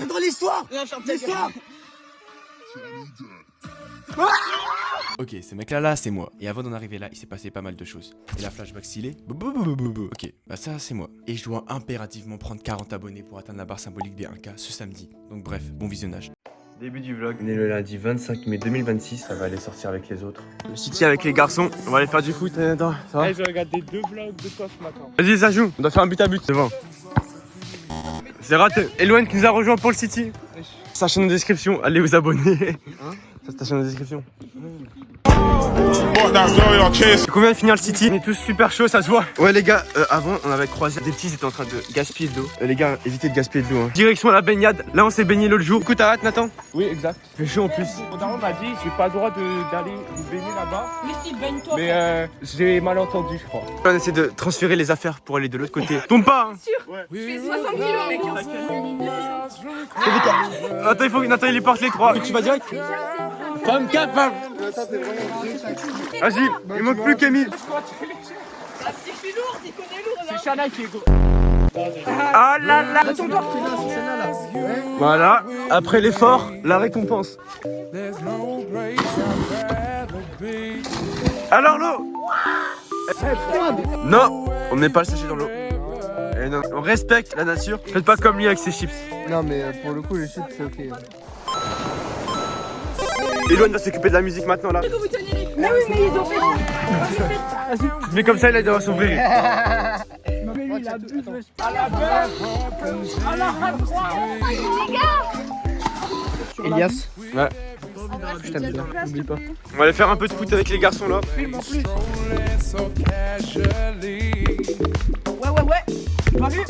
rentrer dans l'histoire. L'histoire. Ok, ce mec là, c'est moi. Et avant d'en arriver là, il s'est passé pas mal de choses. Et la flashback stylée. Ok, bah ça, c'est moi. Et je dois impérativement prendre 40 abonnés pour atteindre la barre symbolique des 1K ce samedi. Donc bref, bon visionnage. Début du vlog, né le lundi 25 mai 2026, ça va aller sortir avec les autres. Le city avec les garçons, on va aller faire du foot. Attends, ça va? J'ai regardé 2 vlogs de toi ce matin. Vas-y, ça joue, on doit faire un but à but, c'est bon. C'est raté. Eloane qui nous a rejoint pour le city. Sa chaîne en description, allez vous abonner. Ça c'est ta chaîne en description. Combien de finir le city? On est tous super chauds, ça se voit. Ouais les gars, avant on avait croisé des petits, ils étaient en train de gaspiller de l'eau. Les gars, évitez de gaspiller de l'eau. Direction à la baignade. Là on s'est baigné l'autre jour. Du coup t'arrêtes Nathan? Oui, exact. Il fait chaud en plus. Mon daron m'a dit j'ai pas le droit d'aller me baigner là-bas. Mais si, baigne-toi. Mais j'ai mal entendu, je crois. On essaie de transférer les affaires pour aller de l'autre côté. Tombe pas hein. Je fais 60 kilos, mec. Attends, il faut que Nathan il les porte les trois. Tu vas direct? Femme capable. Vas-y, il manque plus qu'Emile. Ah, si je suis lourde, il connaît lourd là. C'est Chana qui est gros. Ah là là. Voilà, après l'effort, la récompense. Alors l'eau. Non, on met pas le sachet dans l'eau. Et non, on respecte la nature. Faites pas comme lui avec ses chips. Non mais pour le coup les chips c'est ok. Eloane va s'occuper de la musique maintenant là. Vous tenez les... Mais oui, mais ils ont fait. Mais comme ça il doit s'ouvrir. Mais lui, il a bu. À la belle. À la les gars. Elias. Ouais. Je t'aime bien, n'oublie pas. On va aller faire un peu de foot avec les garçons là. Ouais. Tu m'as vu?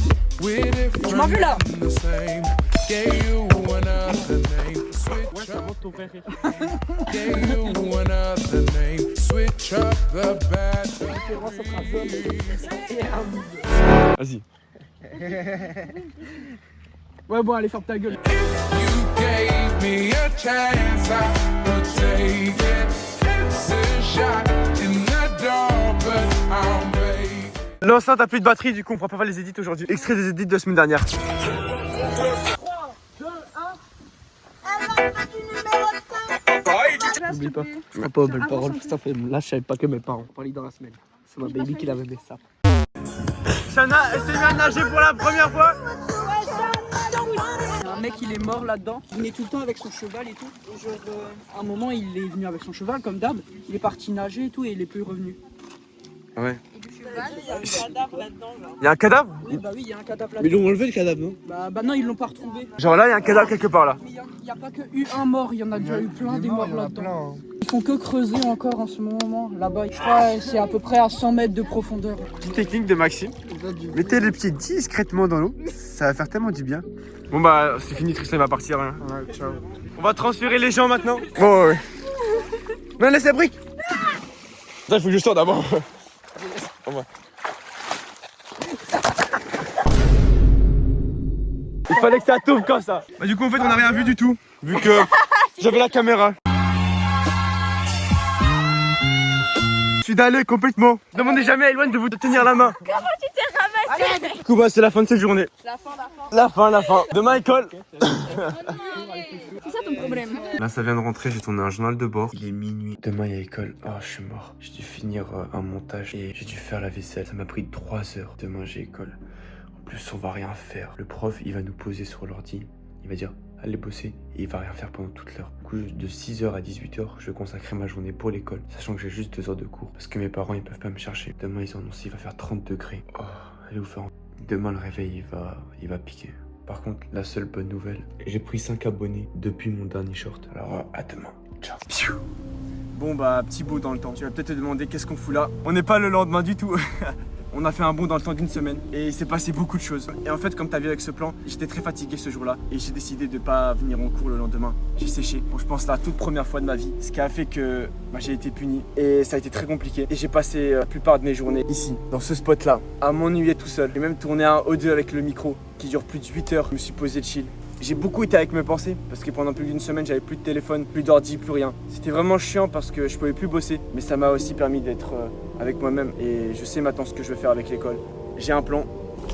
Tu m'as vu là? Ouais, ça monte ton vrai rire. Vas-y. Ouais, bon, allez, ferme ta gueule. L'enceinte a plus de batterie, du coup on pourra pas faire les edits aujourd'hui. Extrait des edits de la semaine dernière. 3, 2, 1. N'oublie pas. Je crois pas aux belles paroles, ça fait là je savais pas que mes parents parlaient dans la semaine. C'est ma baby qui l'avait mis ça. Shana, elle s'est mise à nager pour la première fois. Un mec il est mort là-dedans, il venait tout le temps avec son cheval et tout. Et genre, à un moment il est venu avec son cheval comme d'hab, il est parti nager et tout et il est plus revenu. Ouais. Il y a un cadavre là-dedans, genre. Il y a un cadavre? Oui bah oui il y a un cadavre Mais ils là-dedans. l'ont enlevé le cadavre non? Bah non ils l'ont pas retrouvé. Genre là il y a un cadavre quelque part là. Mais il y a pas que eu un mort, il y en a déjà eu plein des morts là-dedans. Hein. Ils font que creuser encore en ce moment là-bas. Je crois c'est à peu près à 100 mètres de profondeur. Petite technique de Maxime. Mettez les pieds discrètement dans l'eau. Ça va faire tellement du bien. Bon bah c'est fini, Tristan va partir. Hein. Ouais, ciao. On va transférer les gens maintenant. Bon ouais. Non laisse la brique. Attends, il faut que je sorte d'abord. Il fallait que ça tombe comme ça. Bah du coup en fait on n'a rien vu du tout. Vu que j'avais la caméra. Je suis d'aller complètement. Demandez jamais à Eloane de vous tenir la main. Comment tu t'es ramassé? Du coup bah c'est la fin de cette journée. La fin. La fin. Demain école. C'est ça ton problème. Là ça vient de rentrer, j'ai tourné un journal de bord. Il est minuit. Demain il y a école. Oh je suis mort. J'ai dû finir un montage et j'ai dû faire la vaisselle. Ça m'a pris 3 heures. Demain j'ai école. En plus on va rien faire. Le prof il va nous poser sur l'ordi. Il va dire allez bosser et il va rien faire pendant toute l'heure. Du coup de 6h à 18h je vais consacrer ma journée pour l'école. Sachant que j'ai juste 2 heures de cours. Parce que mes parents ils peuvent pas me chercher. Demain ils annoncent il va faire 30 degrés. Oh allez vous faire. Demain le réveil il va piquer. Par contre, la seule bonne nouvelle, j'ai pris 5 abonnés depuis mon dernier short. Alors, à demain. Ciao. Bon, bah, petit bond dans le temps. Tu vas peut-être te demander qu'est-ce qu'on fout là. On n'est pas le lendemain du tout. On a fait un bond dans le temps d'une semaine et il s'est passé beaucoup de choses. Et en fait, comme tu as vu avec ce plan, j'étais très fatigué ce jour-là et j'ai décidé de pas venir en cours le lendemain. J'ai séché. Bon, je pense la toute première fois de ma vie, ce qui a fait que j'ai été puni et ça a été très compliqué. Et j'ai passé la plupart de mes journées ici, dans ce spot-là, à m'ennuyer tout seul. J'ai même tourné un O2 avec le micro qui dure plus de 8 heures. Je me suis posé de chill. J'ai beaucoup été avec mes pensées parce que pendant plus d'une semaine j'avais plus de téléphone, plus d'ordi, plus rien. C'était vraiment chiant parce que je pouvais plus bosser, mais ça m'a aussi permis d'être avec moi-même et je sais maintenant ce que je veux faire avec l'école. J'ai un plan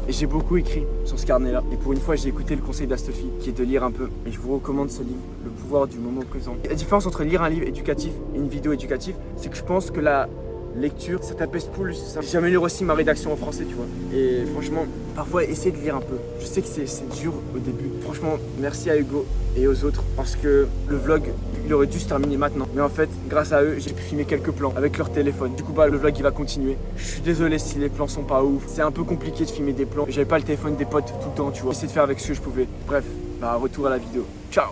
Et j'ai beaucoup écrit sur ce carnet-là. Et pour une fois, j'ai écouté le conseil d'Astofi, qui est de lire un peu. Et je vous recommande ce livre, Le pouvoir du moment présent. La différence entre lire un livre éducatif et une vidéo éducative, c'est que je pense que la lecture, ça t'apaise plus. J'améliore aussi ma rédaction en français, tu vois. Et franchement, parfois, essayez de lire un peu. Je sais que c'est dur au début. Franchement, merci à Hugo et aux autres, parce que le vlog, il aurait dû se terminer maintenant. Mais en fait, grâce à eux, j'ai pu filmer quelques plans avec leur téléphone. Du coup, bah, le vlog, il va continuer. Je suis désolé si les plans sont pas ouf. C'est un peu compliqué de filmer des plans. J'avais pas le téléphone des potes tout le temps, tu vois. J'essaie de faire avec ce que je pouvais. Bref, bah, retour à la vidéo. Ciao.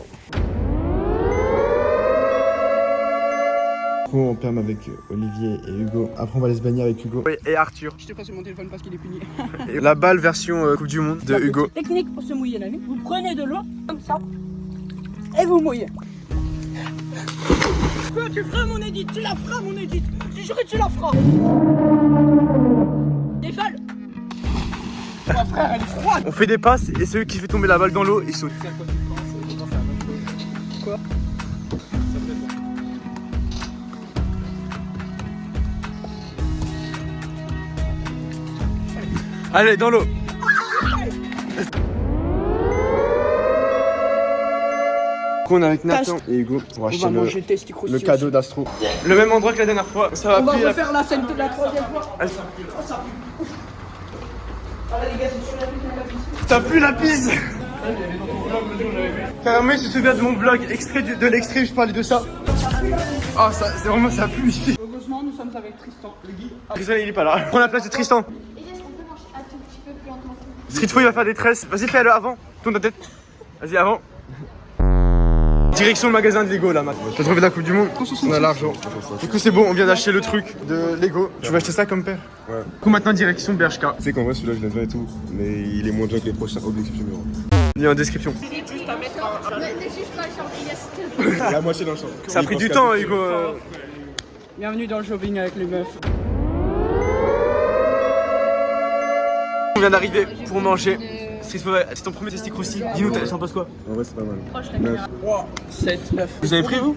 On perme avec Olivier et Hugo. Après, on va aller se baigner avec Hugo. Et Arthur. Je te passe mon téléphone parce qu'il est puni. Et la balle version Coupe du Monde de Hugo. Technique pour se mouiller la nuit. Vous prenez de l'eau comme ça et vous mouillez. Quoi, tu feras mon edit, tu la feras mon edit. Je jure que tu la feras. T'es folle. Ma frère, elle est froide. On fait des passes et celui qui fait tomber la balle dans l'eau, il saute. Quoi? Allez, dans l'eau. On est avec Nathan et Hugo pour On acheter va manger le testicroussi le cadeau d'Astro. Le même endroit que la dernière fois. Ça va On va plus. refaire la scène de la troisième fois. Allez. Oh, ça pue. Ah là les gars, c'est sur la piste. T'as plus la pisse. Carrément, il se souvient de mon vlog, extrait de l'extrait où je parlais de ça. Ah, ça, c'est vraiment, ça pue ici. Heureusement, nous sommes avec Tristan, le guide. Tristan, il est pas là. Prends la place de Tristan. Et est-ce qu'on peut marcher un tout petit peu plus lentement? Streetfo, il va faire des tresses. Vas-y, fais-le avant. Tourne ta tête. Vas-y, avant. Direction le magasin de Lego là maintenant. T'as trouvé la Coupe du Monde? On a l'argent. Du coup, c'est bon, on vient d'acheter le truc de Lego. Tu vas acheter ça comme père? Ouais. Du coup, maintenant, direction Bershka. Tu sais qu'en vrai, celui-là, je l'aime bien et tout, mais il est moins bien que les prochains objectifs numéro Il est en description. Ne juge pas, Jean-Elias. La moitié d'un champ. Ça a pris du temps, Hugo. Bienvenue dans le shopping avec les meufs. On vient d'arriver pour manger. C'est ton premier testicroussi. Dis-nous, t'en penses quoi? En vrai, c'est pas mal. 7, 9. Vous avez pris vous?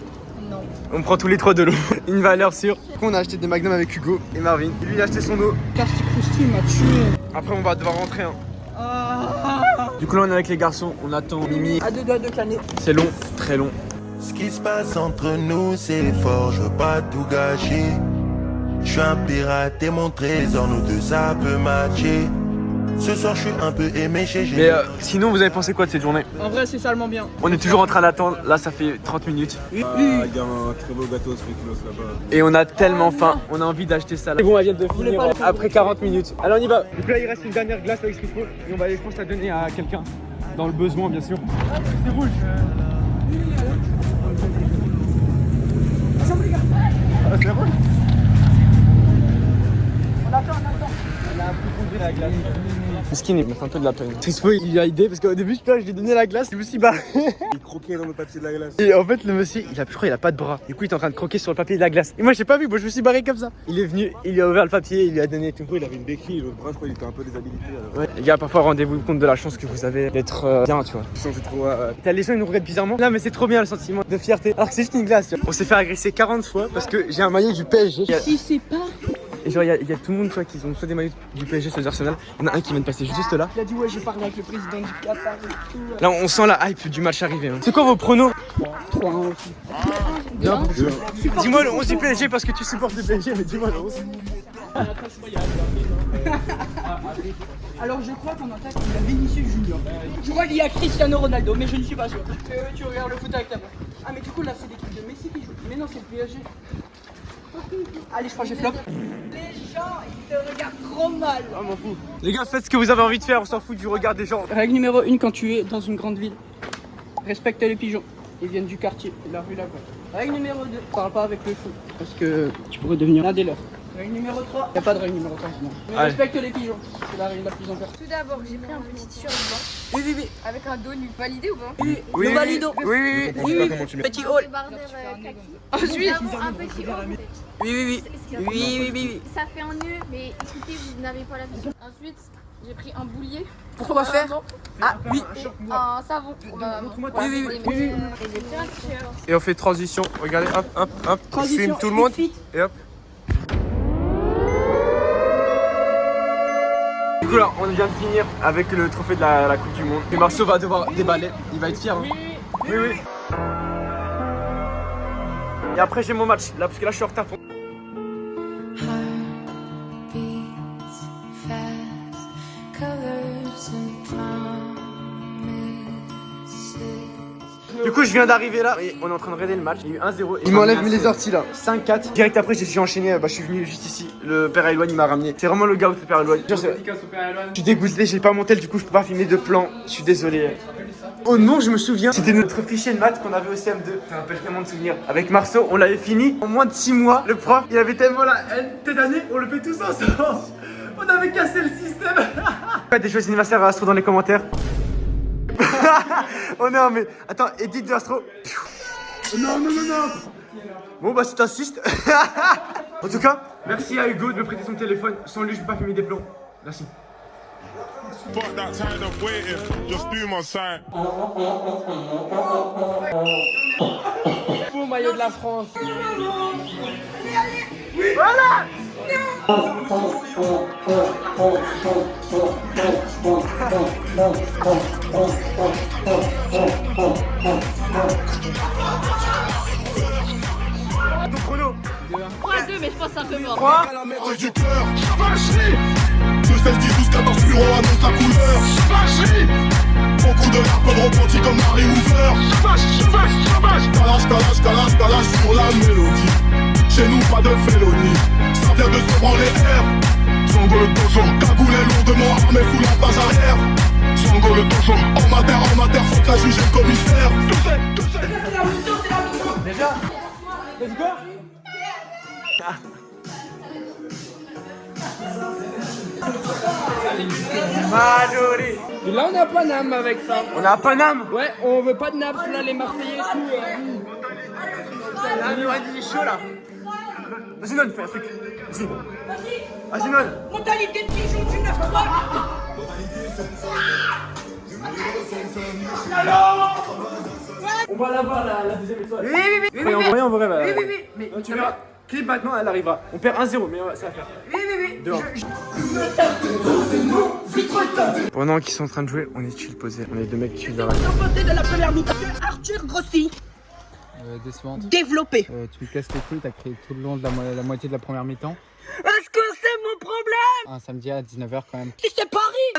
Non. On prend tous les trois de l'eau. Une valeur sûre. On a acheté des magnums avec Hugo et Marvin. Et lui, il a acheté son eau. Testicroussi m'a tué. Après, on va devoir rentrer. Hein. Ah. Du coup, là, on est avec les garçons. On attend Mimi. À deux doigts de canner. C'est long, très long. Ce qui se passe entre nous, c'est fort, je veux pas tout gâcher. Je suis un pirate et mon trésor, nous deux ça peut matcher. Ce soir je suis un peu éméché. Mais sinon, vous avez pensé quoi de cette journée? En vrai, c'est salement bien. On est toujours en train d'attendre. Là, ça fait 30 minutes. Il y a un très beau gâteau spéculoos là-bas. Et on a tellement faim. On a envie d'acheter ça. C'est bon, elle vient de finir après 40 minutes. Alors, on y va. Donc là, il reste une dernière glace avec Streetfo. Et on va aller, je pense, la donner à quelqu'un. Dans le besoin, bien sûr. C'est rouge. Ah, c'est rouge. On attend. Elle a approfondi la glace. Skin, il me fait un peu de la peine. Streetfo, il a idée parce qu'au début, je lui ai donné la glace, je me suis barré. Il croquait dans le papier de la glace. Et en fait, le monsieur, je crois qu'il a pas de bras. Du coup, il est en train de croquer sur le papier de la glace. Et moi, j'ai pas vu, moi, je me suis barré comme ça. Il est venu, il lui a ouvert le papier, il lui a donné tout. Il avait une béquille, l'autre bras, je crois, il était un peu déshabilité. Alors. Ouais, les gars, parfois, rendez-vous compte de la chance que vous avez d'être bien, tu vois. C'est trop. T'as les gens, ils nous regardent bizarrement. Là, mais c'est trop bien le sentiment de fierté. Alors que c'est juste une glace. Tu vois. On s'est fait agresser 40 fois parce que j'ai un maillot du PSG. Si c'est pas. Et genre, il y a tout le monde, tu vois, qui ont soit des maillots du PSG, soit de Arsenal. Il y en a un qui vient de passer juste là. Il a dit, ouais, j'ai parlé avec le président du Qatar et tout. Là, on sent la hype du match arrivé. Hein. C'est quoi vos pronos? 3-1 aussi. Dis-moi le 11 du PSG parce que tu supportes le PSG, mais dis-moi le 11. Alors je crois qu'en attaque il y a Vinicius Junior. Je crois qu'il y a Cristiano Ronaldo, mais je ne suis pas sûr. Tu regardes le foot avec ta main. Ah mais du coup là c'est l'équipe de Messi qui joue. Mais non, c'est le PSG. Allez, je crois que j'ai flop. Les gens, ils te regardent trop mal. Ah, m'en fous. Les gars, faites ce que vous avez envie de faire, on s'en fout du regard des gens. Règle numéro 1 quand tu es dans une grande ville. Respecte les pigeons. Ils viennent du quartier, de la rue là-bas. Règle numéro 2, parle pas avec le fou. Parce que tu pourrais devenir l'un des leurs. Règle numéro 3, y'a pas de règle numéro 3 sinon. Mais Allez. respecte les pigeons, c'est la règle la plus importante. Tout d'abord, j'ai pris un petit t-shirt blanc Oui. avec un dos nu. Validé ou pas? Oui, Le valido. Oui. Je sais pas comment tu mets. Petit hall. Débardeur kaki. Ensuite. Nous avons un petit haut. Oui. Ça fait un nœud, mais écoutez, vous n'avez pas la vision. Ensuite, j'ai pris un boulier. Pourquoi faire? Ah oui. Un savon pour ma maman. Oui. Et j'ai pris un t-shirt. Et on fait transition, regardez, hop. Je Transition, filme tout le monde. fit. Et hop. coup là, on vient de finir avec le trophée de la Coupe du Monde. Et Marceau va devoir déballer, il va être fier. Hein. Oui. Et après j'ai mon match, là parce que là je suis en retard pour... Du coup je viens d'arriver là et on est en train de regarder le match. Il y a eu 1-0. Il m'enlève les orties là. 5-4. Direct après j'ai enchaîné, je suis venu juste ici. Le père Eloine il m'a ramené. C'est vraiment le gars, le père Eloine. Je suis dégoûté, j'ai pas mon tel, du coup je peux pas filmer de plan. Je suis désolé. Oh non, je me souviens, c'était notre fichier de maths qu'on avait au CM2. Ça me rappelle tellement de souvenirs. Avec Marceau, on l'avait fini en moins de 6 mois. Le prof, il avait tellement la haine. Cette année, on le fait tous ensemble. On avait cassé le système. Faites des joyeux anniversaires à Astro dans les commentaires. Oh non, mais attends, édite de Astro. Non. Bon, bah, si t'insistes. En tout cas, merci à Hugo de me prêter son téléphone. Sans lui, je peux pas filmer des plans. Merci. Fuck that tired of waiting, just do my sign. Faux maillot de la France. Voilà. Ton chrono. 3-2, mais je pense un peu mort. 3. Du cœur, chavacherie. 2, 16, 10, 12, 14 bureaux annonce la couleur. Chavacherie. Beaucoup de rappeurs repentis comme Harry Hoover. Calage sur la mélodie. Chez nous pas de félonie. Ça vient de se branler air. Sango le torso, cagoulé lourdement armé sous la page arrière. Sango le torso, en mater, faut que la juge et le commissaire. Déjà. Let's go. Majoré. Et là on a Paname avec ça. On a Paname. Ouais, on veut pas de naps là, les Marseillais et tout. Là, il est chaud là. Vas-y, Non, fais un truc. Vas-y, Non. Mentalité de pigeon du 9-3. On va la voir la deuxième étoile. Oui. Mais en vrai, mais tu verras. Clip maintenant, elle arrivera. On perd 1-0, mais ça va faire. Oui. Dehors. Pendant qu'ils sont en train de jouer, on est chill posé. On est deux mecs chill dans la L'opposé de la première mi-temps. Arthur Grossi. Décevante. Développé. Tu me casses les couilles, t'as créé tout le long de la moitié de la première mi-temps. Est-ce que c'est mon problème? Un samedi à 19h quand même. Si c'est Paris.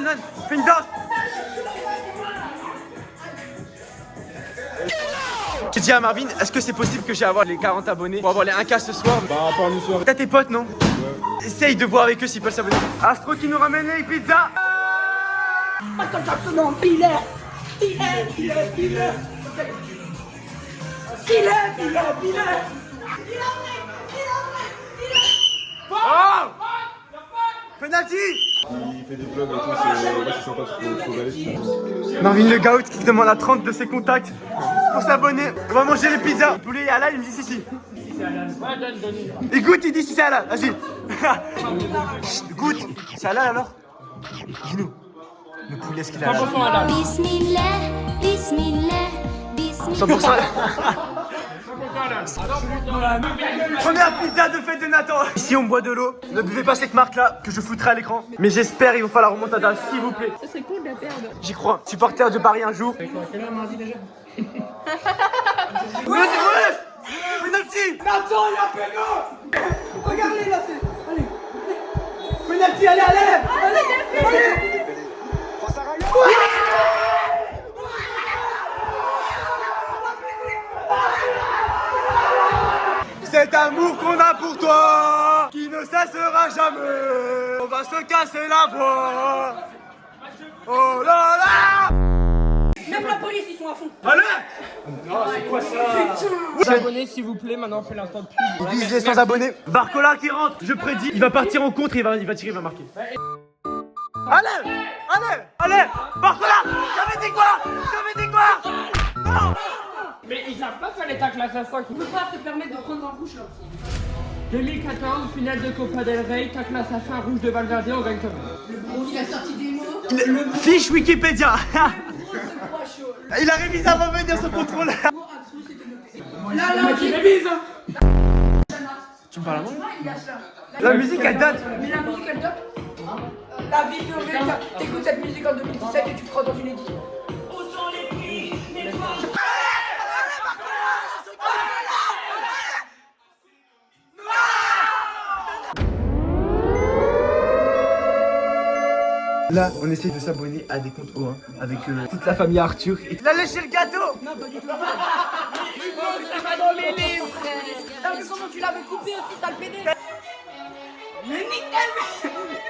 Fais une danse. J'ai dit à Marvin, est-ce que c'est possible que j'ai avoir les 40 abonnés pour avoir les 1K ce soir? Bah, pas nous soir. T'as tes potes, non? Ouais. Essaye de voir avec eux s'ils peuvent s'abonner. Astro qui nous ramène les pizzas. Michael Jackson en filet. Oh! Penalty! Il fait des vlogs et tout, c'est sympa, faut réaliser. Marvin le gout qui demande à 30 de ses contacts pour s'abonner. On va manger les pizzas. Le poulet est halal, il me dit si. Si c'est halal. Ouais, donne. Il goûte, il dit si c'est halal. Vas-y. Goûte. C'est halal alors? Dis-nous. Le poulet, est-ce qu'il est halal? 100% halal. Bismillah. 100% halal. Première pizza de fête de Nathan. Ici on boit de l'eau. Ne buvez pas cette marque là que je foutrai à l'écran. Mais j'espère il va falloir remontada s'il vous plaît. Ça serait cool de la perdre. J'y crois. Supporter de Paris un jour. Quelle heure mardi déjà? Ouais. Penalty. Attends, il y a péno. Regardez là, c'est. Allez. Penalty, allez. Cet amour qu'on a pour toi, qui ne cessera jamais. On va se casser la voix. Oh là là. Même la police, ils sont à fond. Allez. C'est quoi ça? Abonnez s'il vous plaît, maintenant on fait l'instant de pub. Il vise les 100 abonnés. Barcola qui rentre, je prédis, il va partir en contre, il va tirer, il va marquer. Allez. Barcola. J'avais dit quoi? Non. Mais ils savent pas faire les tacles assassins. On peut pas se permettre de prendre un rouge là. 2014, finale de Copa del Rey, tacle assassin rouge de Valverde, on gagne quand même. Il a sorti des mots. Fiche Wikipédia. Il a révisé avant de venir ce contrôle. Là, Tu révises hein. Tu me parles à moi? La musique elle date. Mais la musique elle date. La vie de Vita, t'écoutes cette musique en 2017 et tu te crois dans une édition. Là, on essaye de s'abonner à des comptes O1 avec toute la famille Arthur. Et il a léché le gâteau. Non, pas du tout. Ça va dans mes livres. T'as vu comment tu l'avais coupé aussi, sale pédé? Mais nickel.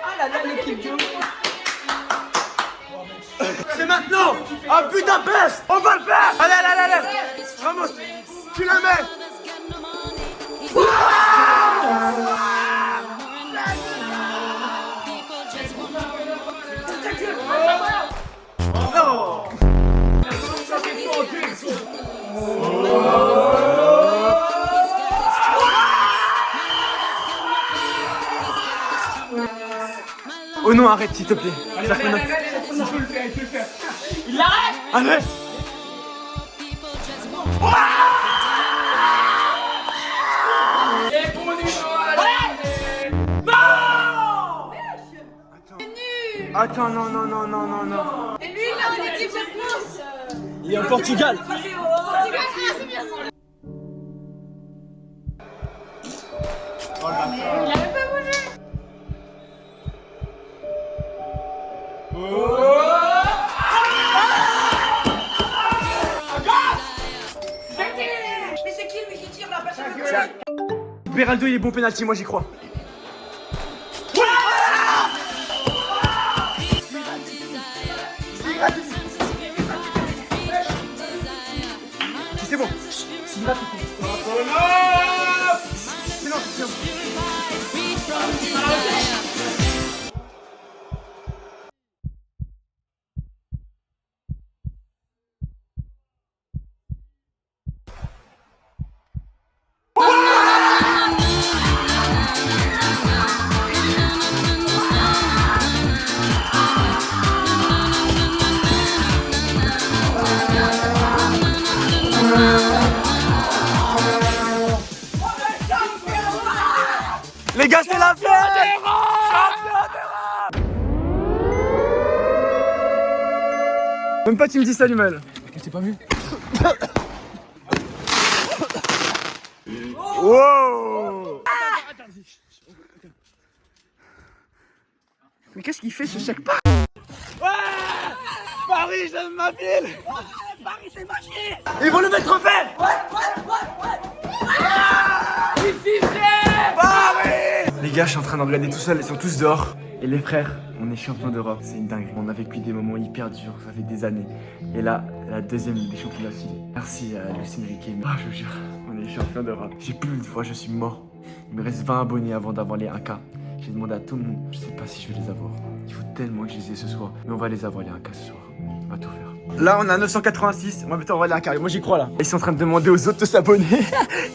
Ah là là, l'équipe de C'est maintenant. Ah putain, baisse. On va le faire. Allez, allez, allez, allez. Ramos, tu la mets. Oh non, arrête s'il te plaît. Ça fait notre... Il peut le faire, il peut le faire. Il l'arrête. Allez. Et pour numéro Attends, non, non, non, non, non, non. Et lui, il est en équipe de France. Il est au Portugal. Portugal, ah, c'est bien ça. Il avait pas bougé. Mais c'est qui lui qui tire là? Personne ne connaît. Beraldo, il est bon penalty, moi j'y crois. C'est bon. C'est bon. Les gars, c'est la fête! Champion d'Europe! Même pas tu me dis salut Mel. Je t'ai pas vu. Wow! Mais qu'est-ce qu'il fait ce chèque pas? Ouais! Paris, j'aime ma ville! Paris, c'est magique. Ils vont le mettre en fait! Paris! Les gars, je suis en train de regarder tout seul, ils sont tous dehors. Et les frères, on est champions d'Europe, c'est une dinguerie. On a vécu des moments hyper durs, ça fait des années. Et là, la deuxième Ligue des Champions d'affilée. Merci à Lucie Enrique. Ah, je vous jure, on est champions d'Europe. J'ai plus une fois, je suis mort. Il me reste 20 abonnés avant d'avoir les 1K. J'ai demandé à tout le monde, je sais pas si je vais les avoir. Il faut tellement que je les ai ce soir. Mais on va les avoir les 1K ce soir. On va tout faire. Là, on a 986. On va bientôt avoir les 1K. Moi, j'y crois là. Ils sont en train de demander aux autres de s'abonner.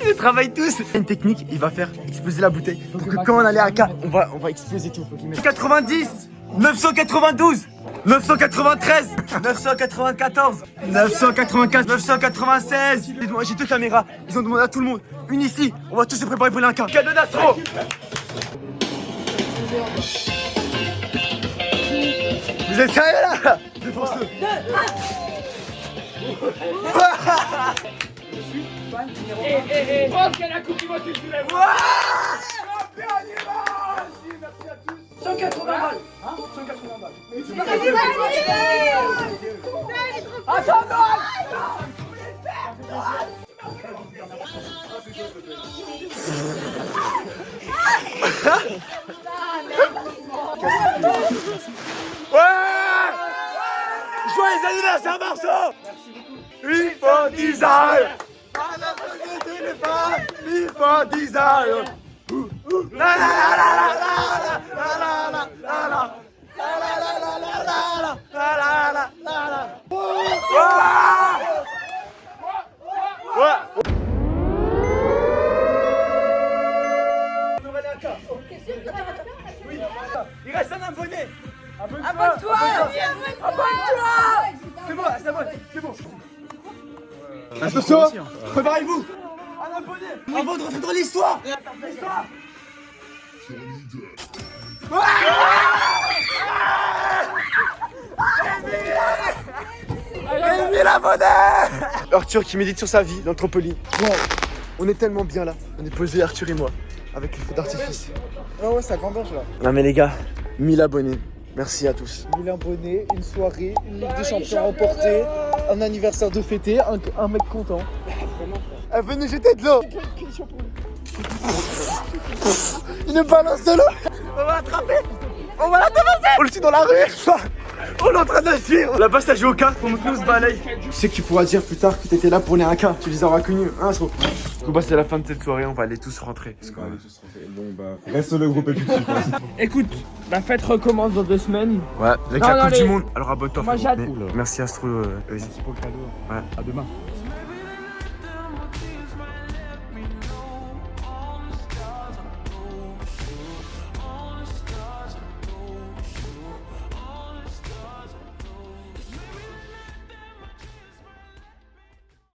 Ils travaillent tous. Une technique, il va faire exploser la bouteille. Pour que quand on a les 1K, on va exploser tout. 90, 992, 993, 994, 995, 996. J'ai deux caméras. Ils ont demandé à tout le monde. Une ici. On va tous se préparer pour les 1K. Cadeau d'Astro. Vous êtes sérieux là? Défonce-le. France qui a la coupe du monde, tu soulèves. 180 balles. Hein? 180 balles. Attends, Ouais! Joyeux anniversaire Marceau! Il faut design! À la société des femmes, il faut design! La la la la la la la la la la il reste un abonné. abonne-toi. C'est bon, c'est bon, c'est bon. Attention, préparez-vous. Un abonné avant de rentrer dans l'histoire. Arthur qui médite sur sa vie dans le trampoline. Wow. On est tellement bien là. On est posé Arthur et moi avec les feux d'artifice. Ah ouais, ça gamberge là. Non mais les gars, 1000 abonnés. Merci à tous. 1000 abonnés, une soirée, une Ligue des Champions remportée, un anniversaire de fêter, un mec content. Ah, venez jeter de l'eau. Une balance de l'eau. On va l'attraper. On va l'attraper. On le suit dans la rue. On est en train de la suivre. Là-bas, t'as joué au cas pour nous se balayer. Tu sais que tu pourras dire plus tard que t'étais là pour les 1K. Tu les auras connus, hein, Sro. Du coup, bah, c'est la fin de cette soirée. On va aller tous rentrer. Bon, bah, reste le groupe et puis tu passes. Écoute, la fête recommence dans 2 semaines. Ouais, avec Non, la non, Coupe les- du Monde. Alors abonne-toi. Moi, frérot. j'adore. Merci Astro. Vas-y. Merci pour le cadeau. Ouais. À demain.